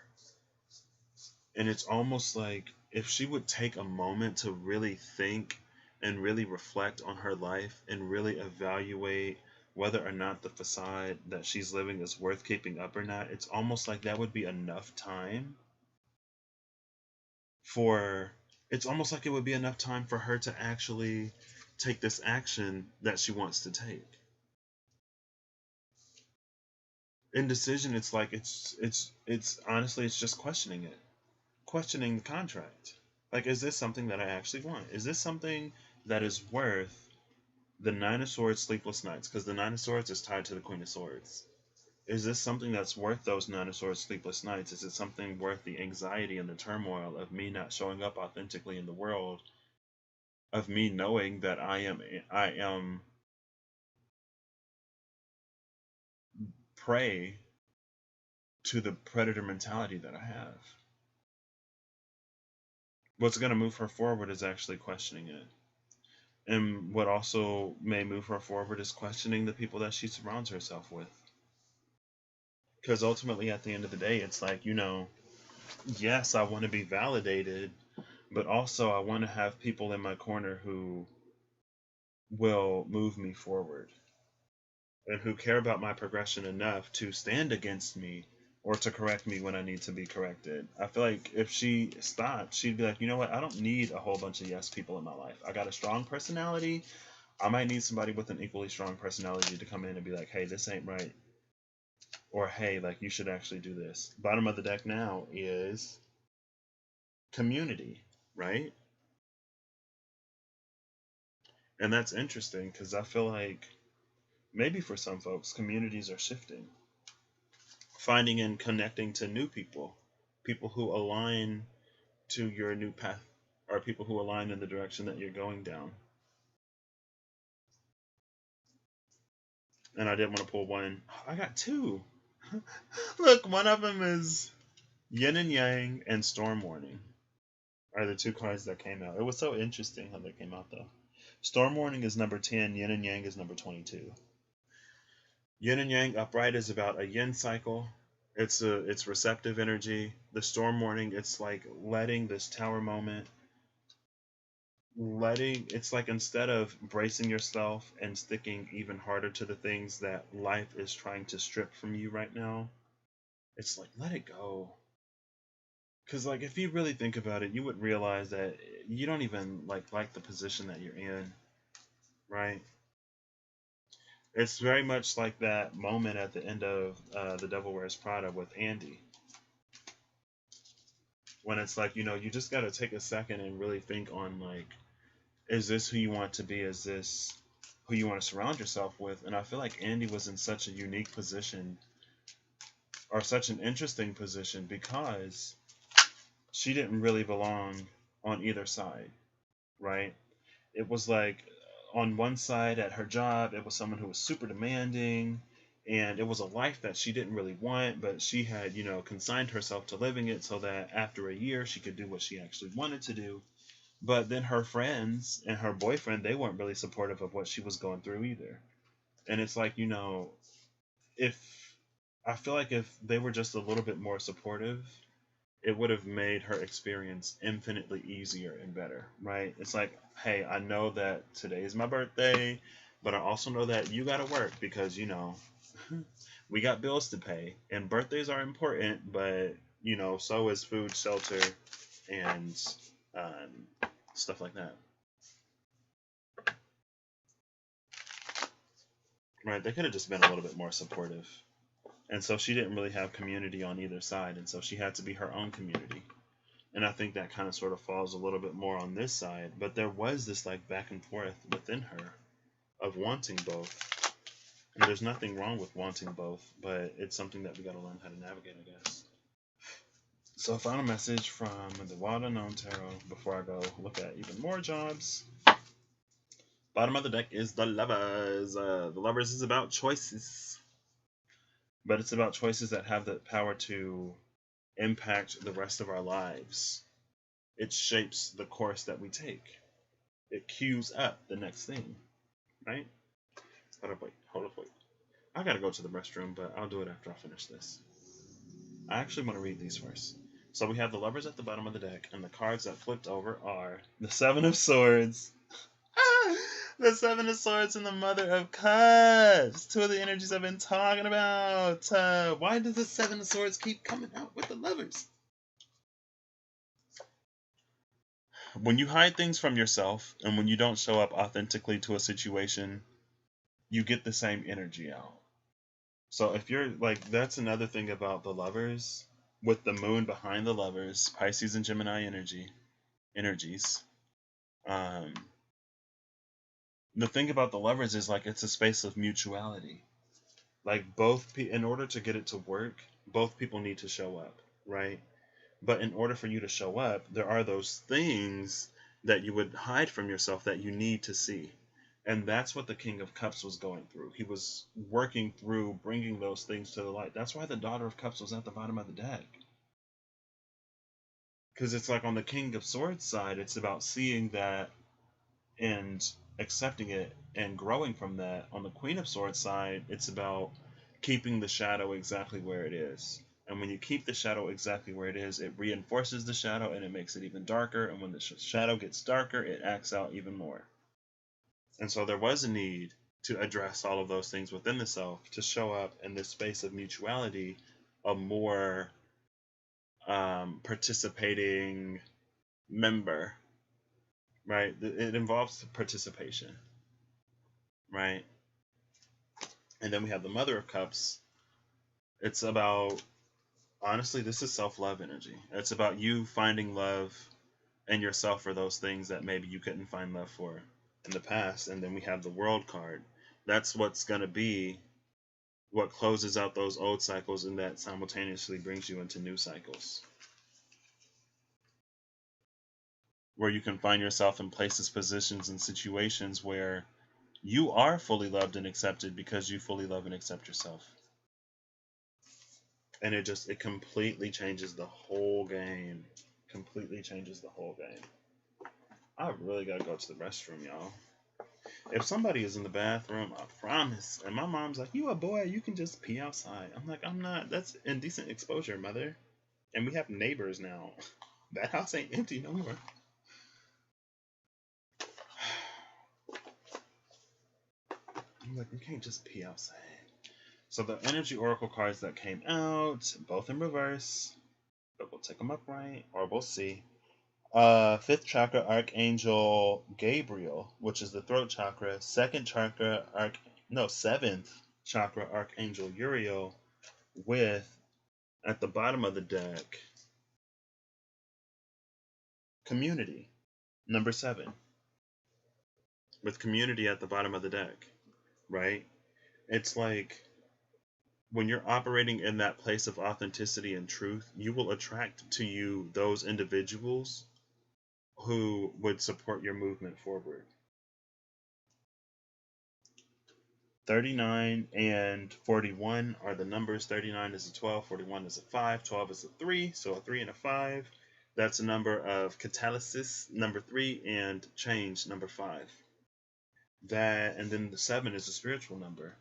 And it's almost like if she would take a moment to really think and really reflect on her life and really evaluate whether or not the facade that she's living is worth keeping up or not, it's almost like that would be enough time for it's almost like it would be enough time for her to actually take this action that she wants to take. Indecision, it's like it's honestly, it's just questioning it. Questioning the contract. Like, is this something that I actually want? Is this something that is worth the Nine of Swords sleepless nights? Because the Nine of Swords is tied to the Queen of Swords. Is this something that's worth those Nine of Swords sleepless nights? Is it something worth the anxiety and the turmoil of me not showing up authentically in the world? Of me knowing that I am prey to the predator mentality that I have. What's going to move her forward is actually questioning it. And what also may move her forward is questioning the people that she surrounds herself with. Because ultimately, at the end of the day, it's like, yes, I want to be validated, but also I want to have people in my corner who will move me forward and who care about my progression enough to stand against me or to correct me when I need to be corrected. I feel like if she stopped, she'd be like, you know what? I don't need a whole bunch of yes people in my life. I got a strong personality. I might need somebody with an equally strong personality to come in and be like, hey, this ain't right. Or, hey, like, you should actually do this. Bottom of the deck now is community, right? And that's interesting because I feel like maybe for some folks, communities are shifting. finding and connecting to new people, people who align to your new path, or people who align in the direction that you're going down. And I did want to pull one. I got two. Look, one of them is Yin and Yang and Storm Warning are the two cards that came out. It was so interesting how they came out, though. Storm Warning is number 10, Yin and Yang is number 22. Yin and Yang upright is about a yin cycle. It's receptive energy. The Storm Warning, it's like letting this tower moment, it's like instead of bracing yourself and sticking even harder to the things that life is trying to strip from you right now, it's like let it go. Because like if you really think about it, you would realize that you don't even like the position that you're in, right? It's very much like that moment at the end of The Devil Wears Prada with Andy, when it's like, you just got to take a second and really think on like, is this who you want to be? Is this who you want to surround yourself with? And I feel like Andy was in such a unique position, or such an interesting position, because she didn't really belong on either side, right? It was like on one side at her job, it was someone who was super demanding, and it was a life that she didn't really want, but she had, consigned herself to living it so that after a year she could do what she actually wanted to do. But then her friends and her boyfriend, they weren't really supportive of what she was going through either. And it's like, if I feel like if they were just a little bit more supportive, it would have made her experience infinitely easier and better, right? It's like, hey, I know that today is my birthday, but I also know that you got to work because, we got bills to pay, and birthdays are important, but, so is food, shelter, and stuff like that. Right? They could have just been a little bit more supportive. And so she didn't really have community on either side, and so she had to be her own community. And I think that kind of sort of falls a little bit more on this side, but there was this like back and forth within her of wanting both. And there's nothing wrong with wanting both, but it's something that we got to learn how to navigate, I guess. So a final message from the Wild Unknown Tarot before I go look at even more jobs. Bottom of the deck is the Lovers. The Lovers is about choices, but it's about choices that have the power to impact the rest of our lives. It shapes the course that we take. It cues up the next thing, right? Hold up, wait. I gotta go to the restroom, but I'll do it after I finish this. I actually want to read these first. So we have the Lovers at the bottom of the deck, and the cards that flipped over are the Seven of Swords, the Seven of Swords, and the Mother of Cups. Two of the energies I've been talking about. Why does the Seven of Swords keep coming out with the Lovers? When you hide things from yourself, and when you don't show up authentically to a situation, you get the same energy out. So if you're like, that's another thing about the Lovers, with the moon behind the Lovers, Pisces and Gemini energies. The thing about the Lovers is like it's a space of mutuality. Like in order to get it to work, both people need to show up, right? But in order for you to show up, there are those things that you would hide from yourself that you need to see. And that's what the King of Cups was going through. He was working through bringing those things to the light. That's why the Daughter of Cups was at the bottom of the deck. Because it's like on the King of Swords side, it's about seeing that and accepting it and growing from that. On the Queen of Swords side, it's about keeping the shadow exactly where it is. And when you keep the shadow exactly where it is, it reinforces the shadow and it makes it even darker. And when the shadow gets darker, it acts out even more. And so there was a need to address all of those things within the self to show up in this space of mutuality, a more participating member, right? It involves participation, right? And then we have the Mother of Cups. It's about, honestly, this is self-love energy. It's about you finding love in yourself for those things that maybe you couldn't find love for in the past. And then we have the World card. That's what's going to be what closes out those old cycles, and that simultaneously brings you into new cycles where you can find yourself in places, positions, and situations where you are fully loved and accepted because you fully love and accept yourself. And it completely changes the whole game. Completely changes the whole game. I really gotta go to the restroom, y'all. If somebody is in the bathroom, I promise. And my mom's like, "You a boy? You can just pee outside." I'm like, "I'm not. That's indecent exposure, mother." And we have neighbors now. That house ain't empty no more. I'm like, "You can't just pee outside." So the energy oracle cards that came out, both in reverse, but we'll take them upright, or we'll see. Fifth chakra Archangel Gabriel, which is the throat chakra. Seventh chakra Archangel Uriel, with at the bottom of the deck community, number 7, with community at the bottom of the deck, right? It's like when you're operating in that place of authenticity and truth, you will attract to you those individuals who would support your movement forward. 39 and 41 are the numbers. 39 is a 12, 41 is a 5, 12 is a 3, so a 3 and a 5. That's a number of catalysis, number 3, and change, number 5. And then the 7 is a spiritual number.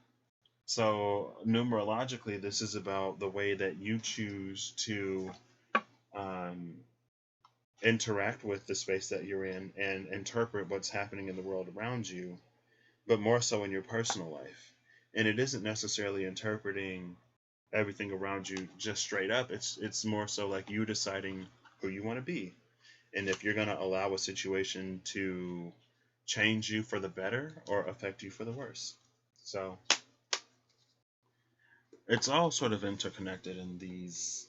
So numerologically, this is about the way that you choose to interact with the space that you're in and interpret what's happening in the world around you, but more so in your personal life. And it isn't necessarily interpreting everything around you just straight up. It's more so like you deciding who you want to be, and if you're going to allow a situation to change you for the better or affect you for the worse. So it's all sort of interconnected in these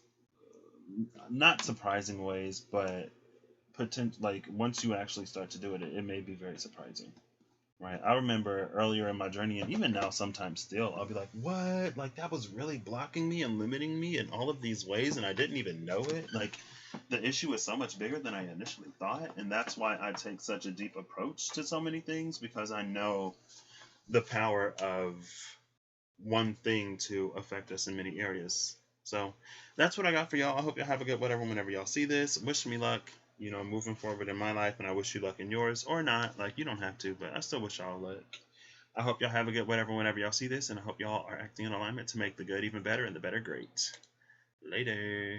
not surprising ways, but like once you actually start to do it, it may be very surprising. Right. I remember earlier in my journey, and even now, sometimes still, I'll be like, what? Like, that was really blocking me and limiting me in all of these ways, and I didn't even know it. Like, the issue is so much bigger than I initially thought, and that's why I take such a deep approach to so many things, because I know the power of one thing to affect us in many areas. So, that's what I got for y'all. I hope y'all have a good whatever whenever y'all see this. Wish me luck, moving forward in my life, and I wish you luck in yours, or not. Like, you don't have to, but I still wish y'all luck. I hope y'all have a good whatever whenever y'all see this, and I hope y'all are acting in alignment to make the good even better and the better great. Later.